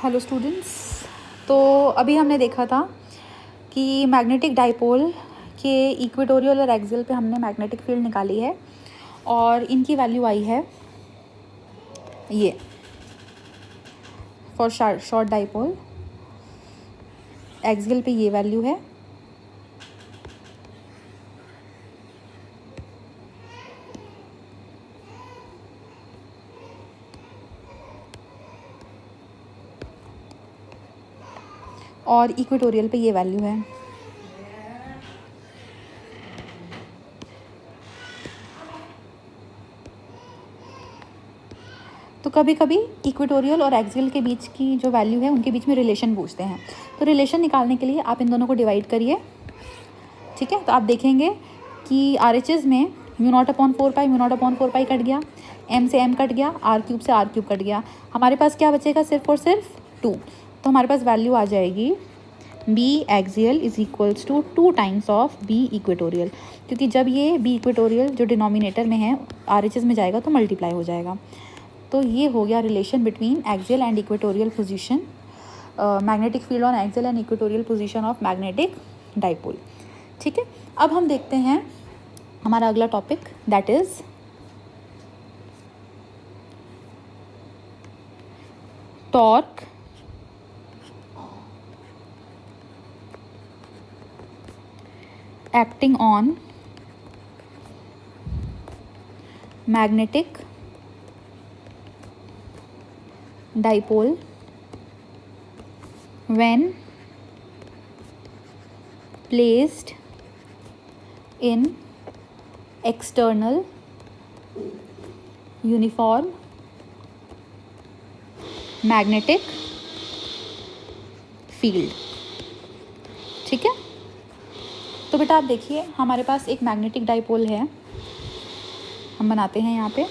Hello students. तो अभी हमने देखा था कि मैग्नेटिक डाइपोल के इक्वेटोरियल और एक्सियल पे हमने मैग्नेटिक फील्ड निकाली है और इनकी वैल्यू आई है ये फॉर शॉर्ट डाइपोल। एक्सियल पे ये वैल्यू है और इक्वेटोरियल पे ये वैल्यू है। तो कभी कभी इक्वेटोरियल और एक्सियल के बीच की जो वैल्यू है उनके बीच में रिलेशन पूछते हैं। तो रिलेशन निकालने के लिए आप इन दोनों को डिवाइड करिए, ठीक है। तो आप देखेंगे कि RHS में μ0/4 μ0/4 कट गया, m से m कट गया, r³ से r³ कट गया। हमारे पास क्या बचेगा? सिर्फ और सिर्फ 2। तो हमारे पास वैल्यू आ जाएगी B axial is equals to 2 times of B equatorial, क्योंकि जब ये B इक्वेटोरियल जो डिनोमिनेटर में है RHS में जाएगा तो मल्टीप्लाई हो जाएगा। तो ये हो गया relation between axial and equatorial position, magnetic field on axial and equatorial position of magnetic dipole, ठीक है। अब हम देखते हैं हमारा अगला topic, that is torque acting on magnetic dipole when placed in external uniform magnetic field, ठीक है। तो बेटा आप देखिए, हमारे पास एक मैग्नेटिक डाइपोल है, हम बनाते हैं यहाँ पे।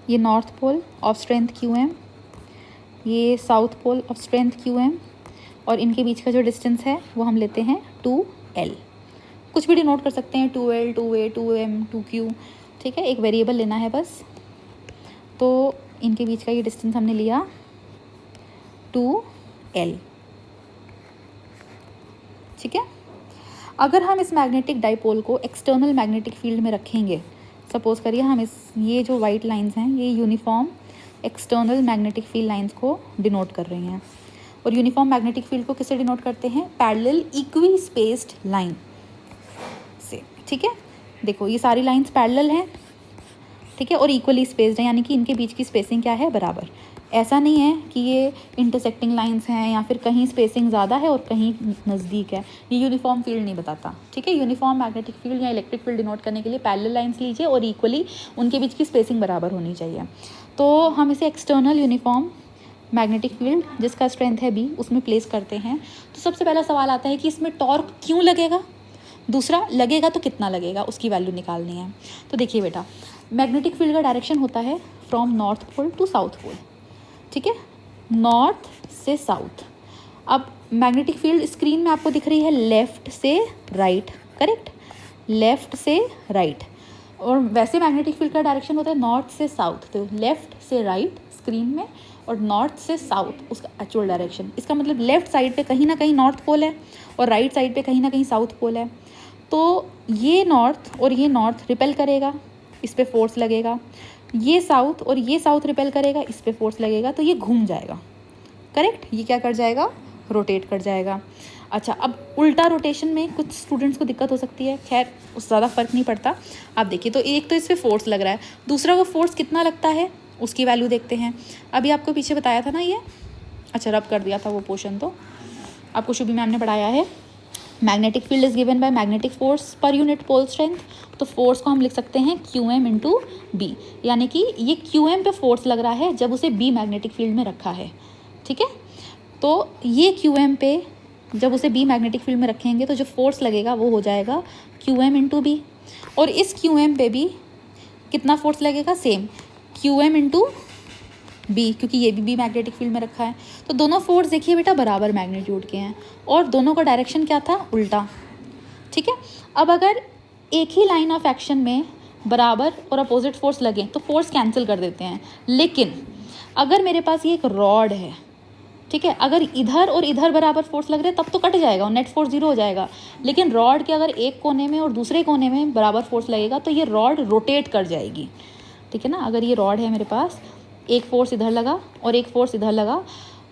ये north pole of strength QM, ये south pole of strength QM, और इनके बीच का जो डिस्टेंस है वो हम लेते हैं 2L। कुछ भी डिनोट कर सकते हैं, 2L, 2A, 2M, 2Q, ठीक है। एक वेरिएबल लेना है बस। तो इनके बीच का ये डिस्टेंस हमने लिया 2L, ठीक है। अगर हम इस मैग्नेटिक डाइपोल को एक्सटर्नल मैग्नेटिक फील्ड में रखेंगे, सपोज करिए हम ये जो वाइट लाइंस हैं ये uniform external magnetic field lines को डिनोट कर रही हैं। और यूनिफॉर्म मैग्नेटिक फील्ड को किससे डिनोट करते हैं? पैरेलल इक्वी स्पेस्ड लाइन से, ठीक है। देखो ये सारी लाइंस पैरेलल हैं, ठीक है, और इक्वली स्पेस्ड है, यानी कि इनके बीच की स्पेसिंग क्या है? बराबर। ऐसा नहीं है कि ये इंटरसेक्टिंग लाइंस हैं या फिर कहीं स्पेसिंग ज़्यादा है और कहीं नज़दीक है। ये यूनिफॉर्म फील्ड नहीं बताता, ठीक है। यूनिफॉर्म मैग्नेटिक फील्ड या इलेक्ट्रिक फील्ड डिनोट करने के लिए पैरेलल लाइंस लीजिए और इक्वली उनके बीच की स्पेसिंग बराबर होनी चाहिए। तो हम इसे एक्सटर्नल यूनिफॉर्म मैग्नेटिक फील्ड जिसका स्ट्रेंथ है B उसमें प्लेस करते हैं। तो सबसे पहला सवाल आता है कि इसमें टॉर्क क्यों लगेगा, दूसरा लगेगा तो कितना लगेगा, उसकी वैल्यू निकालनी है। तो देखिए बेटा, मैग्नेटिक फील्ड का डायरेक्शन होता है from north pole to south pole, ठीक है, नॉर्थ से साउथ। अब मैग्नेटिक फील्ड स्क्रीन में आपको दिख रही है लेफ़्ट से राइट, करेक्ट, लेफ़्ट से राइट। और वैसे मैग्नेटिक फील्ड का डायरेक्शन होता है नॉर्थ से साउथ, तो लेफ़्ट से राइट स्क्रीन में और नॉर्थ से साउथ उसका एक्चुअल डायरेक्शन। इसका मतलब लेफ़्ट साइड पे कहीं ना कहीं नॉर्थ पोल है और राइट साइड पे कहीं ना कहीं साउथ पोल है। तो ये नॉर्थ और ये नॉर्थ रिपेल करेगा, इस पर फोर्स लगेगा, ये साउथ और ये साउथ रिपेल करेगा, इस पर फोर्स लगेगा, तो ये घूम जाएगा, करेक्ट। ये क्या कर जाएगा? रोटेट कर जाएगा। अच्छा, अब उल्टा रोटेशन में कुछ स्टूडेंट्स को दिक्कत हो सकती है, खैर उस ज़्यादा फ़र्क नहीं पड़ता। आप देखिए, तो एक तो इस पर फोर्स लग रहा है, दूसरा वो फोर्स कितना लगता है उसकी वैल्यू देखते हैं। अभी आपको पीछे बताया था ना ये, अच्छा रब कर दिया था वो पोर्शन, तो आपको शुभी मैम ने पढ़ाया है। Magnetic field is given by magnetic force per unit pole strength. तो फोर्स को हम लिख सकते हैं QM इंटू B, यानी कि ये QM पे फोर्स लग रहा है जब उसे B मैग्नेटिक फील्ड में रखा है, ठीक है। तो ये QM पे जब उसे B मैग्नेटिक फील्ड में रखेंगे तो जो फोर्स लगेगा वो हो जाएगा QM इंटू B, और इस QM पे भी कितना फोर्स लगेगा? सेम QM इंटू B, क्योंकि ये भी मैग्नेटिक फील्ड में रखा है। तो दोनों फोर्स देखिए बेटा बराबर मैग्नीट्यूड के हैं और दोनों का डायरेक्शन क्या था? उल्टा, ठीक है। अब अगर एक ही लाइन ऑफ एक्शन में बराबर और अपोजिट फोर्स लगे तो फोर्स कैंसिल कर देते हैं। लेकिन अगर मेरे पास ये एक रॉड है, ठीक है, अगर इधर और इधर बराबर फोर्स लग रहे हैं तब तो कट जाएगा और नेट फोर्स 0 हो जाएगा। लेकिन रॉड के अगर एक कोने में और दूसरे कोने में बराबर फोर्स लगेगा तो ये रॉड रोटेट कर जाएगी, ठीक है ना। अगर ये रॉड है मेरे पास, एक फोर्स इधर लगा और एक फोर्स इधर लगा,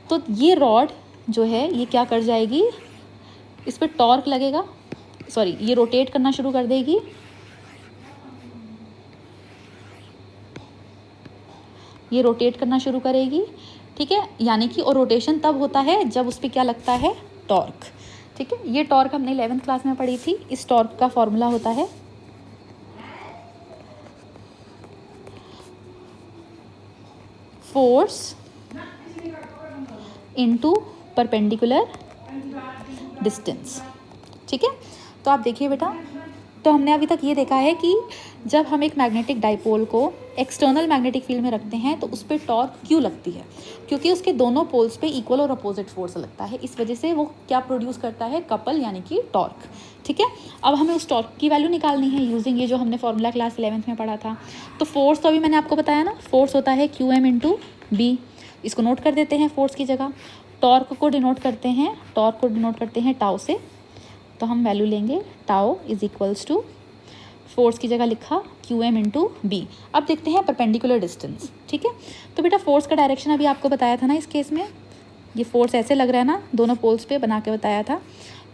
तो ये रॉड जो है ये क्या कर जाएगी, इस पर टॉर्क लगेगा, सॉरी ये रोटेट करना शुरू कर देगी, ये रोटेट करना शुरू करेगी, ठीक है। यानी कि और रोटेशन तब होता है जब उस पर क्या लगता है, टॉर्क, ठीक है। ये टॉर्क हमने 11th क्लास में पढ़ी थी। इस टॉर्क का फॉर्मूला होता है फोर्स इनटू परपेंडिकुलर डिस्टेंस, ठीक है। तो आप देखिए बेटा, तो हमने अभी तक ये देखा है कि जब हम एक मैग्नेटिक डाइपोल को एक्सटर्नल मैग्नेटिक फील्ड में रखते हैं तो उस पर टॉर्क क्यों लगती है, क्योंकि उसके दोनों पोल्स पे इक्वल और अपोजिट फोर्स लगता है। इस वजह से वो क्या प्रोड्यूस करता है, कपल, यानी कि टॉर्क, ठीक है। अब हमें उस टॉर्क की वैल्यू निकालनी है यूजिंग ये जो हमने फॉर्मूला क्लास 11th में पढ़ा था। तो फोर्स तो अभी मैंने आपको बताया ना, फोर्स होता है QM इंटू बी, इसको नोट कर देते हैं फोर्स की जगह। टॉर्क को डिनोट करते हैं टाउ से, तो हम वैल्यू लेंगे tau is equals to, force की जगह लिखा QM इंटू बी। अब देखते हैं परपेंडिकुलर डिस्टेंस, ठीक है। तो बेटा फोर्स का डायरेक्शन अभी आपको बताया था ना, इस केस में ये फोर्स ऐसे लग रहा है ना, दोनों पोल्स पे बना के बताया था।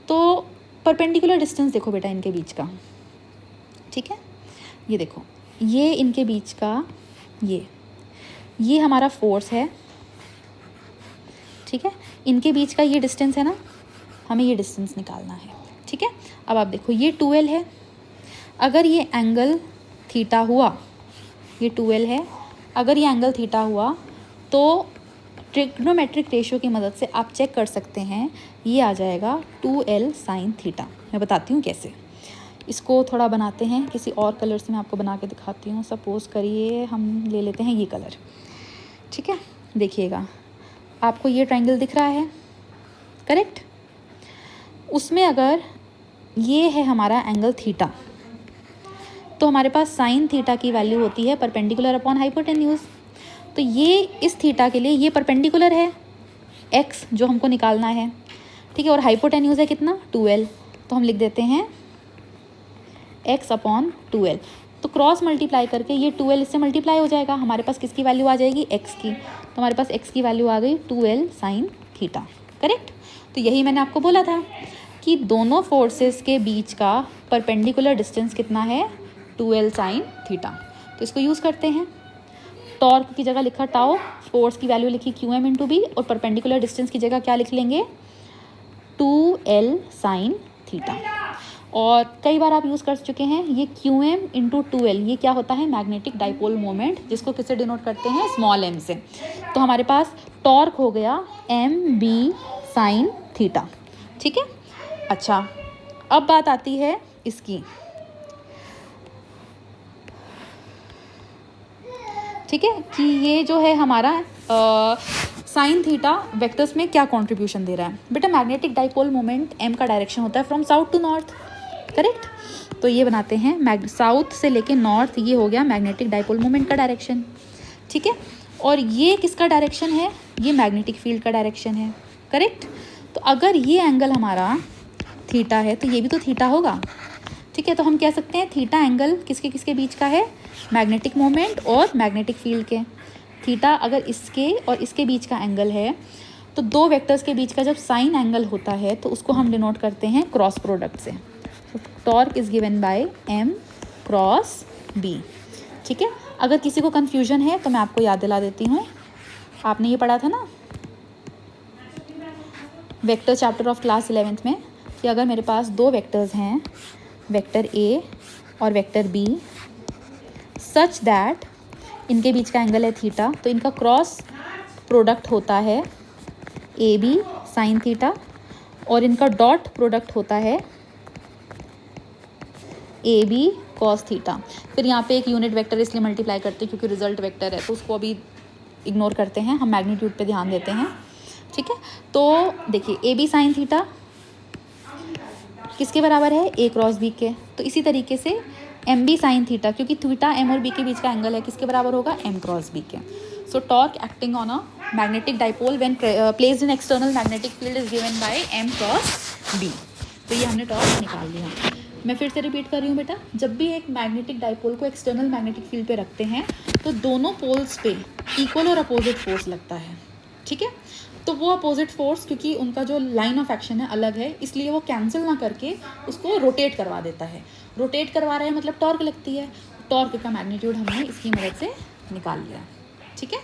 तो परपेंडिकुलर डिस्टेंस देखो बेटा इनके बीच का, ठीक है, ये देखो, ये इनके बीच का ये हमारा फोर्स है, ठीक है। इनके बीच का ये डिस्टेंस है ना, हमें ये डिस्टेंस निकालना है, ठीक है। अब आप देखो ये 2L है, अगर ये एंगल थीटा हुआ, ये 2L है, अगर ये एंगल थीटा हुआ तो ट्रिग्नोमेट्रिक रेशियो की मदद से आप चेक कर सकते हैं, ये आ जाएगा 2L साइन थीटा। मैं बताती हूँ कैसे। इसको थोड़ा बनाते हैं किसी और कलर से, मैं आपको बना के दिखाती हूँ। सपोज़ करिए हम ले लेते हैं ये कलर, ठीक है। देखिएगा आपको ये ट्रायंगल दिख रहा है, करेक्ट। उसमें अगर ये है हमारा एंगल थीटा, तो हमारे पास साइन थीटा की वैल्यू होती है परपेंडिकुलर अपॉन हाइपोटेन्यूज। तो ये इस थीटा के लिए ये परपेंडिकुलर है x जो हमको निकालना है, ठीक है, और हाइपोटेन्यूज है कितना, 2L, तो हम लिख देते हैं x अपॉन 2L। तो क्रॉस मल्टीप्लाई करके ये 2L इससे मल्टीप्लाई हो जाएगा, हमारे पास किसकी वैल्यू आ जाएगी, x की। तो हमारे पास x की वैल्यू आ गई 2L साइन थीटा, करेक्ट। तो यही मैंने आपको बोला था कि दोनों फोर्सेस के बीच का परपेंडिकुलर डिस्टेंस कितना है, 2L साइन थीटा। तो इसको यूज़ करते हैं। टॉर्क की जगह लिखा टाउ, फोर्स की वैल्यू लिखी QM इंटू बी, और परपेंडिकुलर डिस्टेंस की जगह क्या लिख लेंगे, 2L साइन थीटा। और कई बार आप यूज़ कर चुके हैं ये QM इंटू 2L, ये क्या होता है, मैग्नेटिक डाइपोल मोमेंट, जिसको किससे डिनोट करते हैं, स्मॉल m से। तो हमारे पास टॉर्क हो गया MB साइन थीटा, ठीक है। अच्छा, अब बात आती है इसकी, ठीक है, कि ये जो है हमारा साइन थीटा वेक्टर्स में क्या कंट्रीब्यूशन दे रहा है। बेटा मैग्नेटिक डाइपोल मोमेंट m का डायरेक्शन होता है from south to north, correct. तो ये बनाते हैं साउथ से लेके नॉर्थ, ये हो गया मैग्नेटिक डाइपोल मोमेंट का डायरेक्शन, ठीक है। और ये किसका डायरेक्शन है, ये मैग्नेटिक फील्ड का डायरेक्शन है, करेक्ट। तो अगर ये एंगल हमारा थीटा है तो ये भी तो थीटा होगा, ठीक है। तो हम कह सकते हैं थीटा एंगल किसके किसके बीच का है, मैग्नेटिक मोमेंट और मैग्नेटिक फील्ड के। थीटा अगर इसके और इसके बीच का एंगल है, तो दो वेक्टर्स के बीच का जब साइन एंगल होता है तो उसको हम डिनोट करते हैं क्रॉस प्रोडक्ट से। Torque is given bye M cross B, ठीक है। अगर किसी को कन्फ्यूजन है तो मैं आपको याद दिला देती हूँ, आपने ये पढ़ा था ना vector chapter of class 11th में, कि अगर मेरे पास दो वेक्टर्स हैं, वेक्टर A और वेक्टर B, सच दैट इनके बीच का एंगल है थीटा, तो इनका क्रॉस प्रोडक्ट होता है AB साइन थीटा, और इनका डॉट प्रोडक्ट होता है AB कॉस थीटा। फिर यहाँ पे एक यूनिट वेक्टर इसलिए मल्टीप्लाई करते हैं क्योंकि रिजल्ट वेक्टर है, तो उसको अभी इग्नोर करते हैं, हम मैग्नीट्यूड पे ध्यान देते हैं, ठीक है। तो देखिए AB साइन थीटा किसके बराबर है, A क्रॉस B के। तो इसी तरीके से एम बी साइन थीटा, क्योंकि थीटा एम और बी के बीच का एंगल है, किसके बराबर होगा, एम क्रॉस बी के। So torque acting on a magnetic dipole when placed in external magnetic field is given by M cross B. तो ये हमने टॉर्क निकाल लिया। मैं फिर से रिपीट कर रही हूँ बेटा, जब भी एक मैग्नेटिक डाइपोल को एक्सटर्नल मैग्नेटिक फील्ड पे रखते हैं तो दोनों पोल्स पे इक्वल और अपोजिट फोर्स लगता है, ठीक है। तो वो अपोजिट फोर्स, क्योंकि उनका जो लाइन ऑफ एक्शन है अलग है, इसलिए वो कैंसिल ना करके उसको रोटेट करवा देता है। रोटेट करवा रहे हैं मतलब टॉर्क लगती है। टॉर्क का मैग्नीट्यूड हमने इसकी मदद से निकाल लिया, ठीक है।